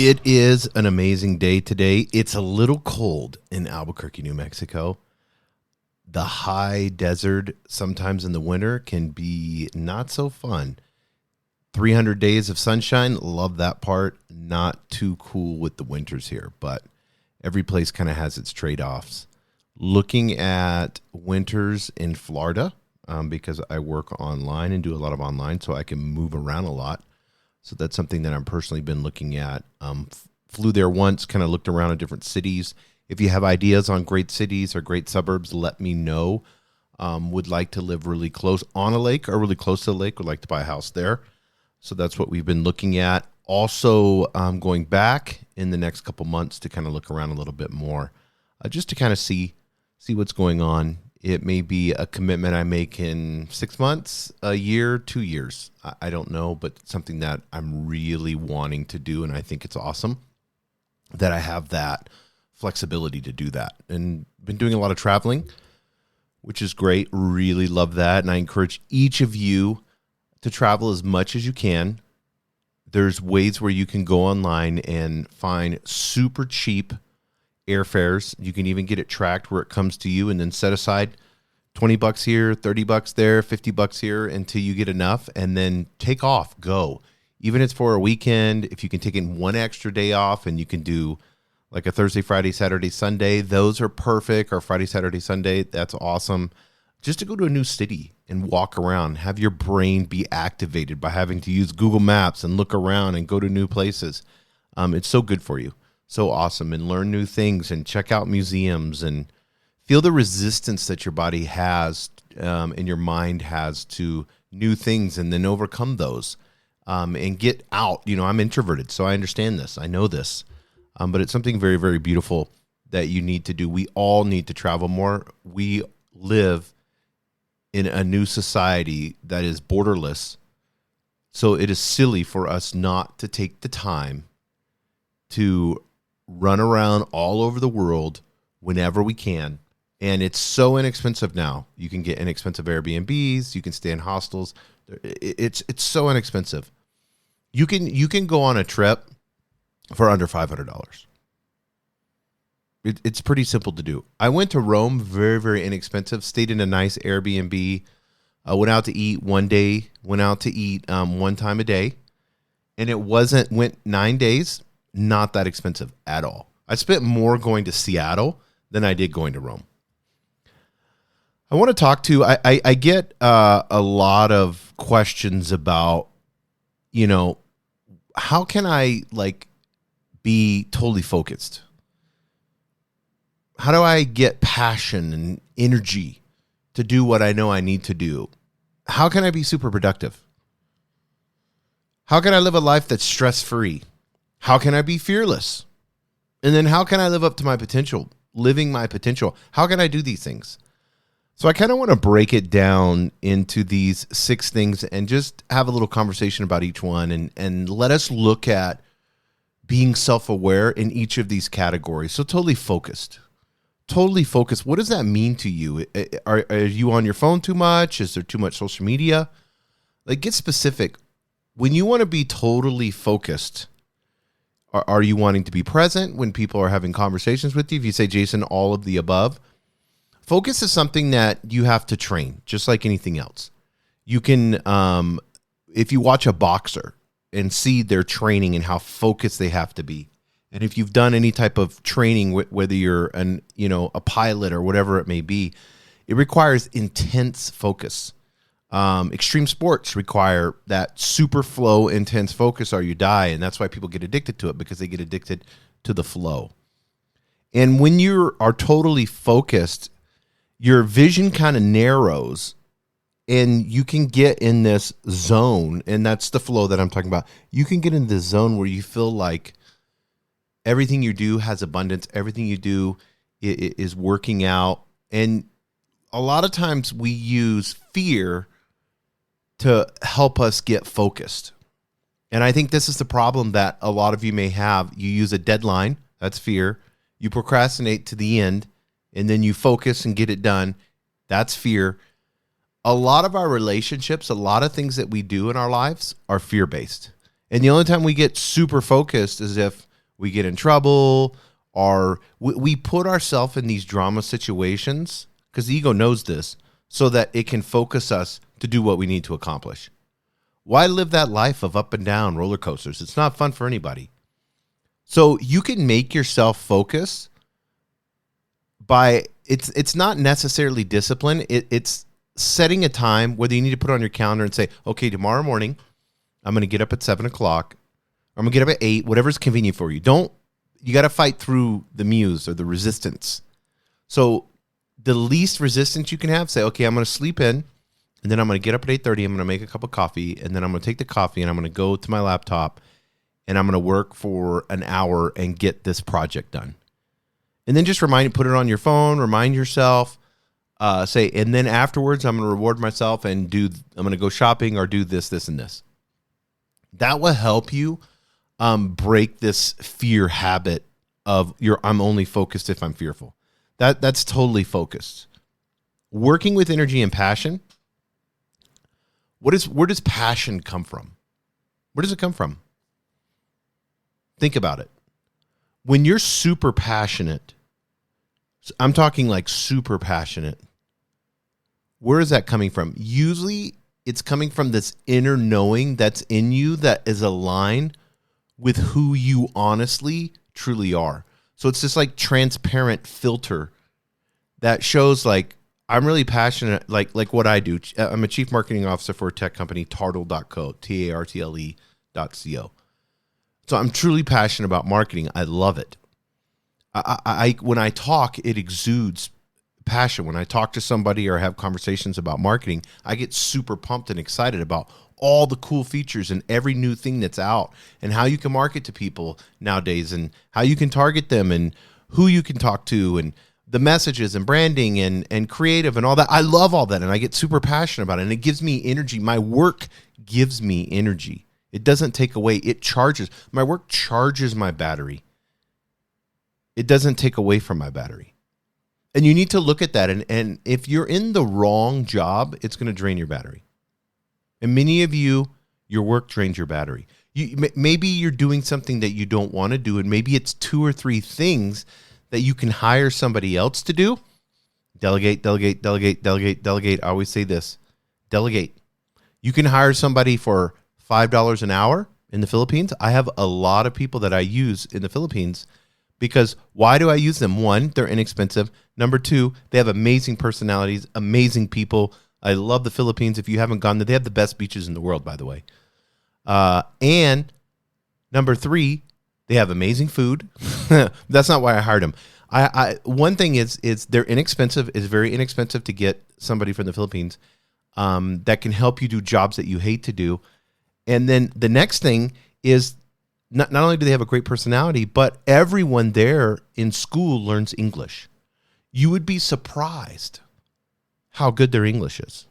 It is an amazing day today. It's a little cold in Albuquerque, New Mexico. The high desert, sometimes in the winter, can be not so fun. 300 days of sunshine, love that part. Not too cool with the winters here, but every place kind of has its trade-offs. Looking at winters in Florida, because I work online and do a lot of online, so I can move around a lot. So that's something that I've personally been looking at. Flew there once, kind of looked around at different cities. If you have ideas on great cities or great suburbs, let me know. Would like to live really close on a lake or really close to the lake. Would like to buy a house there. So that's what we've been looking at. Also, going back in the next couple months to kind of look around a little bit more, just to kind of see what's going on. It may be a commitment I make in 6 months, a year, 2 years. I don't know, but something that I'm really wanting to do, and I think it's awesome that I have that flexibility to do that. And been doing a lot of traveling, which is great. Really love that, and I encourage each of you to travel as much as you can. There's ways where you can go online and find super cheap airfares. You can even get it tracked where it comes to you, and then set aside $20 here, $30 there, $50 here until you get enough, and then take off, go. Even if it's for a weekend, if you can take in one extra day off and you can do like a Thursday, Friday, Saturday, Sunday, those are perfect. Or Friday, Saturday, Sunday, that's awesome. Just to go to a new city and walk around, have your brain be activated by having to use Google Maps and look around and go to new places. It's so good for you. So awesome. And learn new things and check out museums and feel the resistance that your body has and your mind has to new things, and then overcome those and get out. You know, I'm introverted, so I understand this. I know this. But it's something very, very beautiful that you need to do. We all need to travel more. We live in a new society that is borderless. So it is silly for us not to take the time to run around all over the world whenever we can. And it's so inexpensive now. You can get inexpensive Airbnbs. You can stay in hostels. It's so inexpensive. You can go on a trip for under $500. It's pretty simple to do. I went to Rome, very, very inexpensive. Stayed in a nice Airbnb. Went out to eat one day. Went out to eat one time a day. And went 9 days. Not that expensive at all. I spent more going to Seattle than I did going to Rome. I want to talk to, I get a lot of questions about, you know, how can I be totally focused? How do I get passion and energy to do what I know I need to do? How can I be super productive? How can I live a life that's stress-free? How can I be fearless? And then how can I live up to my potential, living my potential? How can I do these things? So I kind of want to break it down into these 6 things and just have a little conversation about each one, and let us look at being self-aware in each of these categories. So totally focused. Totally focused. What does that mean to you? Are you on your phone too much? Is there too much social media? Get specific. When you want to be totally focused, are you wanting to be present when people are having conversations with you? If you say, Jason, all of the above. Focus is something that you have to train, just like anything else. You can, if you watch a boxer and see their training and how focused they have to be, and if you've done any type of training, whether you're a pilot or whatever it may be, it requires intense focus. Extreme sports require that super flow, intense focus, or you die, and that's why people get addicted to it, because they get addicted to the flow. And when you are totally focused, your vision kind of narrows, and you can get in this zone, and that's the flow that I'm talking about. You can get in this zone where you feel like everything you do has abundance, everything you do is working out, and a lot of times we use fear to help us get focused. And I think this is the problem that a lot of you may have. You use a deadline, that's fear. You procrastinate to the end, and then you focus and get it done. That's fear. A lot of our relationships, a lot of things that we do in our lives are fear-based. And the only time we get super focused is if we get in trouble, or we put ourselves in these drama situations because the ego knows this so that it can focus us to do what we need to accomplish. Why live that life of up and down roller coasters? It's not fun for anybody. So you can make yourself focus by, it's not necessarily discipline. It's setting a time, whether you need to put on your calendar and say, okay, tomorrow morning, I'm going to get up at 7 o'clock. I'm going to get up at 8, whatever's convenient for you. You got to fight through the muse or the resistance. So the least resistance you can have, say, okay, I'm going to sleep in, and then I'm going to get up at 8:30. I'm going to make a cup of coffee, and then I'm going to take the coffee, and I'm going to go to my laptop, and I'm going to work for an hour and get this project done. And then just put it on your phone, remind yourself, say, and then afterwards, I'm going to reward myself and I'm going to go shopping or do this, this, and this. That will help you break this fear habit of I'm only focused if I'm fearful. That's totally focused. Working with energy and passion. Where does passion come from? Where does it come from? Think about it. When you're super passionate, I'm talking like super passionate, where is that coming from? Usually it's coming from this inner knowing that's in you that is aligned with who you honestly, truly are. So it's this like transparent filter that shows like, I'm really passionate, like what I do. I'm a chief marketing officer for a tech company, Tartle.co, Tartle.co. So I'm truly passionate about marketing. I love it. I when I talk, it exudes passion. When I talk to somebody or have conversations about marketing, I get super pumped and excited about all the cool features and every new thing that's out and how you can market to people nowadays and how you can target them and who you can talk to and the messages and branding and creative and all that. I love all that and I get super passionate about it and it gives me energy. My work gives me energy. It doesn't take away. It charges. My work charges my battery. It doesn't take away from my battery. And you need to look at that. And if you're in the wrong job, it's going to drain your battery. And many of you, your work drains your battery. Maybe you're doing something that you don't want to do, and maybe it's 2 or 3 things that you can hire somebody else to do. Delegate, delegate, delegate, delegate, delegate. I always say this. Delegate. You can hire somebody for $5 an hour in the Philippines. I have a lot of people that I use in the Philippines because why do I use them? 1, they're inexpensive. Number 2, they have amazing personalities, amazing people. I love the Philippines. If you haven't gone there, they have the best beaches in the world, by the way. And number 3, they have amazing food. That's not why I hired them. One thing is they're inexpensive. It's very inexpensive to get somebody from the Philippines that can help you do jobs that you hate to do. And then the next thing is not only do they have a great personality, but everyone there in school learns English. You would be surprised how good their English is.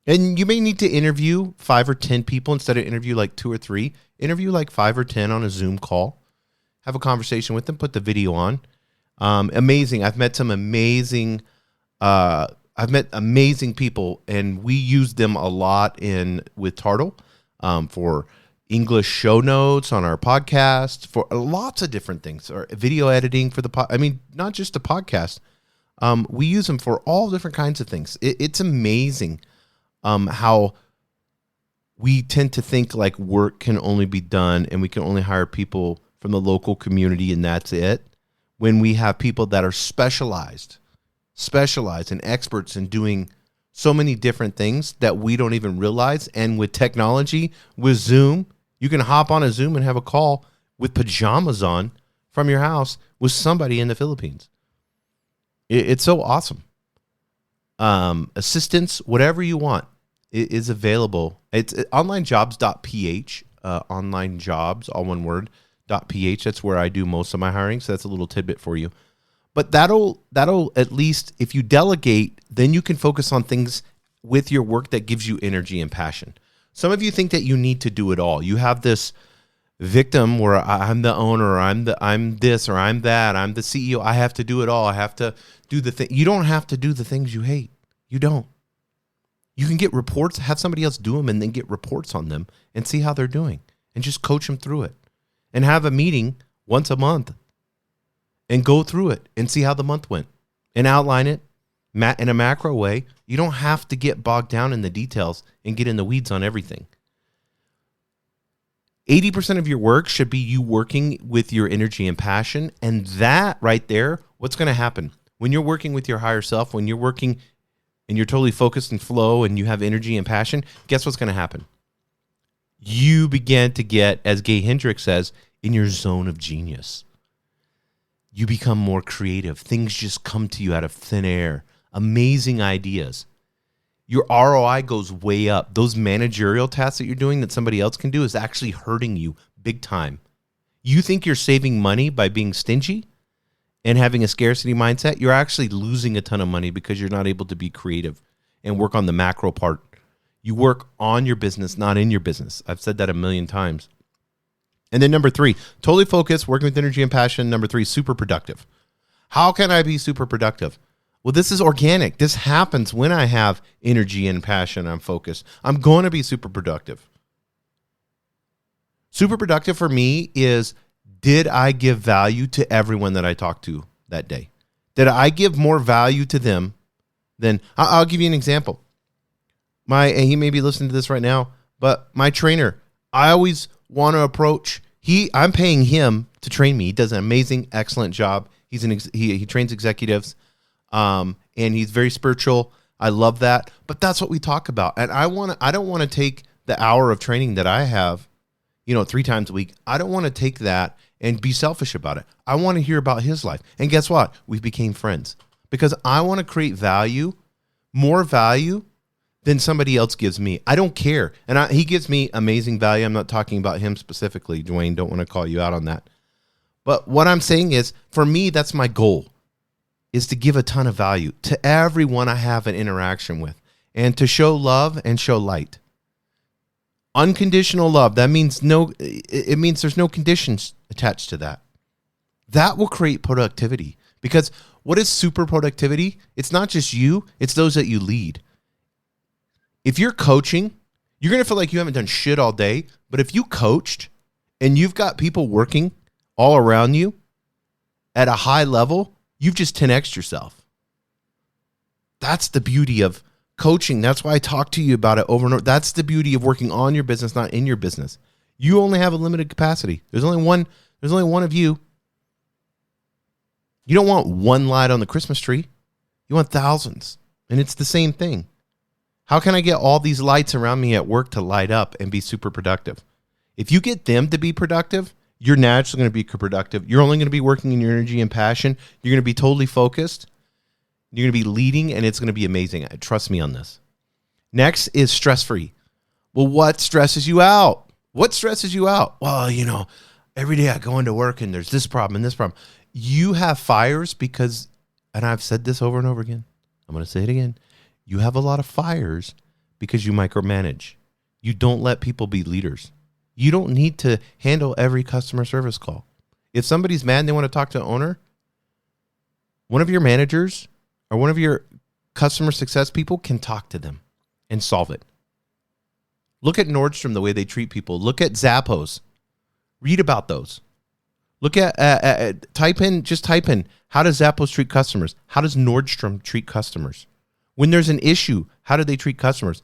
And you may need to interview 5 or 10 people instead of interview like 2 or 3. Interview like 5 or 10 on a Zoom call. Have a conversation with them. Put the video on. Amazing. I've met some amazing people, and we use them a lot with Tartle for English show notes on our podcast, for lots of different things, or video editing for not just the podcast. We use them for all different kinds of things. It's amazing how we tend to think like work can only be done and we can only hire people from the local community and that's it, when we have people that are specialized and experts in doing so many different things that we don't even realize. And with technology, with Zoom, you can hop on a Zoom and have a call with pajamas on from your house with somebody in the Philippines. It's so awesome. Assistance, whatever you want, is available. It's onlinejobs.ph, online jobs, all one word, .ph. That's where I do most of my hiring. So that's a little tidbit for you. But that'll at least, if you delegate, then you can focus on things with your work that gives you energy and passion. Some of you think that you need to do it all. You have this victim where I'm the owner, or I'm this, or I'm that, I'm the CEO. I have to do it all. I have to do the thing. You don't have to do the things you hate. You don't. You can get reports, have somebody else do them, and then get reports on them and see how they're doing and just coach them through it. And have a meeting once a month and go through it and see how the month went and outline it in a macro way. You don't have to get bogged down in the details and get in the weeds on everything. 80% of your work should be you working with your energy and passion. And that right there, what's going to happen? When you're working with your higher self, when you're working and you're totally focused and flow and you have energy and passion, guess what's going to happen? You begin to get, as Gay Hendricks says, in your zone of genius. You become more creative. Things just come to you out of thin air. Amazing ideas. Your ROI goes way up. Those managerial tasks that you're doing that somebody else can do is actually hurting you big time. You think you're saving money by being stingy and having a scarcity mindset? You're actually losing a ton of money because you're not able to be creative and work on the macro part. You work on your business, not in your business. I've said that a million times. And then number 3, totally focused, working with energy and passion. Number 3, super productive. How can I be super productive? Well, this is organic. This happens when I have energy and passion. I'm focused. I'm going to be super productive. Super productive for me is, did I give value to everyone that I talked to that day? Did I give more value to them than, I'll give you an example. And he may be listening to this right now, but my trainer, I always want to approach, I'm paying him to train me. He does an amazing, excellent job. He trains executives. And he's very spiritual. I love that. But that's what we talk about. And I don't want to take the hour of training that I have, 3 times a week. I don't want to take that and be selfish about it. I want to hear about his life. And guess what? We became friends because I want to create value, more value than somebody else gives me. I don't care. And he gives me amazing value. I'm not talking about him specifically, Dwayne. Don't want to call you out on that. But what I'm saying is, for me, that's my goal, is to give a ton of value to everyone I have an interaction with and to show love and show light. Unconditional love, that means it means there's no conditions attached to that. That will create productivity, because what is super productivity? It's not just you, it's those that you lead. If you're coaching, you're going to feel like you haven't done shit all day, but if you coached and you've got people working all around you at a high level, you've just 10x'd yourself. That's the beauty of coaching. That's why I talk to you about it over and over. That's the beauty of working on your business, not in your business. You only have a limited capacity. There's only one of you. You don't want one light on the Christmas tree. You want thousands. And it's the same thing. How can I get all these lights around me at work to light up and be super productive? If you get them to be productive, you're naturally going to be productive. You're only going to be working in your energy and passion. You're going to be totally focused. You're going to be leading, and it's going to be amazing. Trust me on this. Next is stress-free. Well, what stresses you out? What stresses you out? Well, every day I go into work and there's this problem and this problem. You have fires because, and I've said this over and over again, I'm going to say it again. You have a lot of fires because you micromanage. You don't let people be leaders. You don't need to handle every customer service call. If somebody's mad and they want to talk to the owner, one of your managers or one of your customer success people can talk to them and solve it. Look at Nordstrom, the way they treat people. Look at Zappos. Read about those. Look at, type in, how does Zappos treat customers? How does Nordstrom treat customers? When there's an issue, how do they treat customers?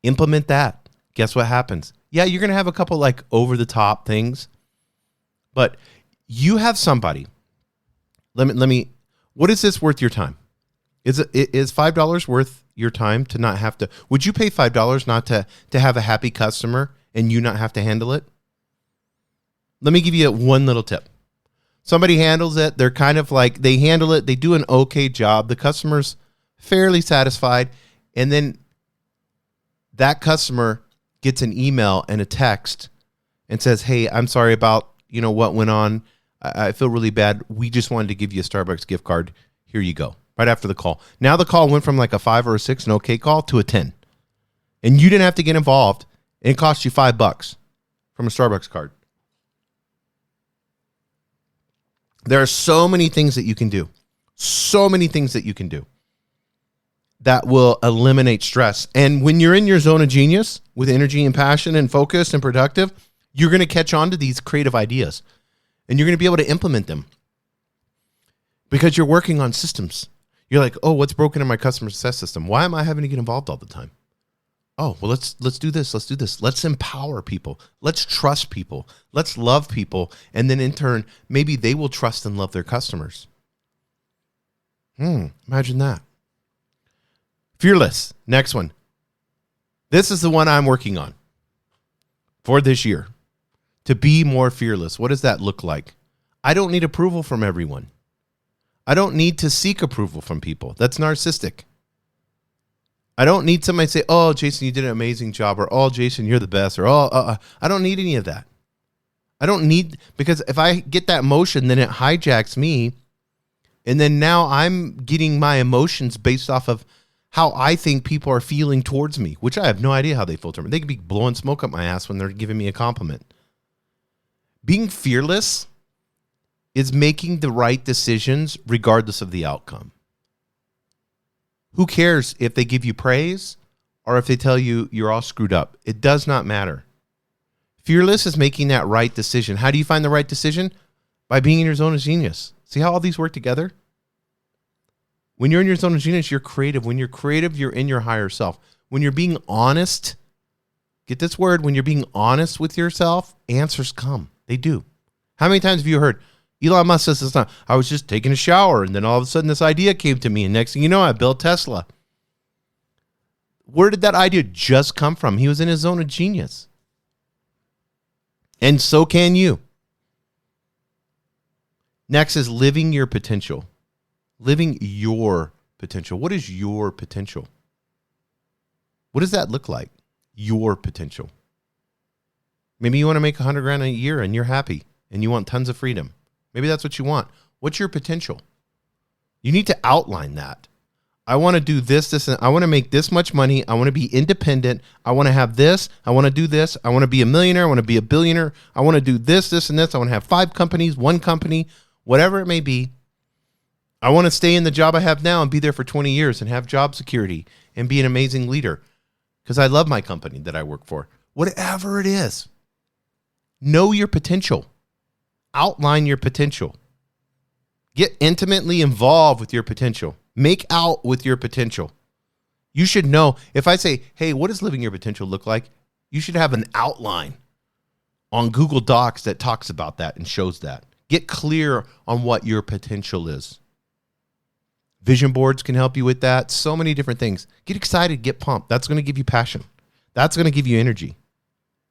Implement that. Guess what happens? Yeah, you're going to have a couple like over the top things, but you have somebody. Let me, what is this worth your time? Is $5 worth your time to not have to, would you pay $5 not to have a happy customer and you not have to handle it? Let me give you one little tip. Somebody handles it. They're kind of like, they handle it. They do an okay job. The customer's fairly satisfied. And then that customer gets an email and a text and says, hey, I'm sorry about, what went on. I feel really bad. We just wanted to give you a Starbucks gift card. Here you go. Right after the call. Now the call went from like a 5 or a 6, an okay call, to a 10. And you didn't have to get involved. And it cost you $5 from a Starbucks card. There are so many things that you can do. So many things that you can do that will eliminate stress. And when you're in your zone of genius with energy and passion and focus and productive, you're going to catch on to these creative ideas. And you're going to be able to implement them because you're working on systems. You're like, oh, what's broken in my customer success system? Why am I having to get involved all the time? Oh, well, let's do this. Let's do this. Let's empower people. Let's trust people. Let's love people. And then in turn, maybe they will trust and love their customers. Imagine that. Fearless. Next one. This is the one I'm working on for this year. To be more fearless. What does that look like? I don't need approval from everyone. I don't need to seek approval from people. That's narcissistic. I don't need somebody to say, oh, Jason, you did an amazing job, or oh, Jason, you're the best, or oh, I don't need any of that. I don't need, because if I get that emotion, then it hijacks me, and then now I'm getting my emotions based off of how I think people are feeling towards me, which I have no idea how they filter me. They could be blowing smoke up my ass when they're giving me a compliment. Being fearless is making the right decisions regardless of the outcome. Who cares if they give you praise or if they tell you you're all screwed up? It does not matter. Fearless is making that right decision. How do you find the right decision? By being in your zone of genius. See how all these work together? When you're in your zone of genius, you're creative. When you're creative, you're in your higher self. When you're being honest, get this word, when you're being honest with yourself, answers come. They do. How many times have you heard, Elon Musk says this time, I was just taking a shower and then all of a sudden this idea came to me and next thing you know, I built Tesla. Where did that idea just come from? He was in his zone of genius. And so can you. Next is living your potential. Living your potential. What is your potential? What does that look like? Your potential. Maybe you want to make $100,000 a year and you're happy and you want tons of freedom. Maybe that's what you want. What's your potential? You need to outline that. I want to do this, and I want to make this much money. I want to be independent. I want to have this. I want to do this. I want to be a millionaire. I want to be a billionaire. I want to do this, and this. I want to have 5 companies, 1 company, whatever it may be. I want to stay in the job I have now and be there for 20 years and have job security and be an amazing leader because I love my company that I work for. Whatever it is, know your potential. Outline your potential. Get intimately involved with your potential. Make out with your potential. You should know, if I say, hey, what does living your potential look like? You should have an outline on Google Docs that talks about that and shows that. Get clear on what your potential is. Vision boards can help you with that. So many different things. Get excited, get pumped. That's going to give you passion. That's going to give you energy.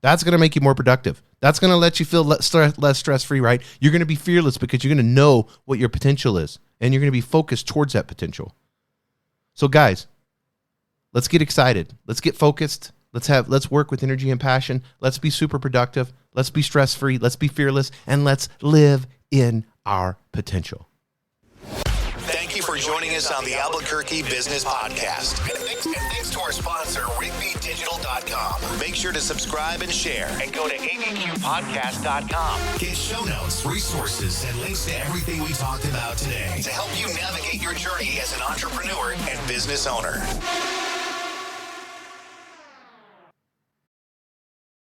That's going to make you more productive. That's going to let you feel less stress-free, right? You're going to be fearless because you're going to know what your potential is, and you're going to be focused towards that potential. So guys, let's get excited. Let's get focused. Let's work with energy and passion. Let's be super productive. Let's be stress-free. Let's be fearless, and let's live in our potential. Thank you for joining us on the Albuquerque Business Podcast. And thanks to our sponsor, RigbyDigital.com. Make sure to subscribe and share. And go to abqpodcast.com. Get show notes, resources, and links to everything we talked about today to help you navigate your journey as an entrepreneur and business owner.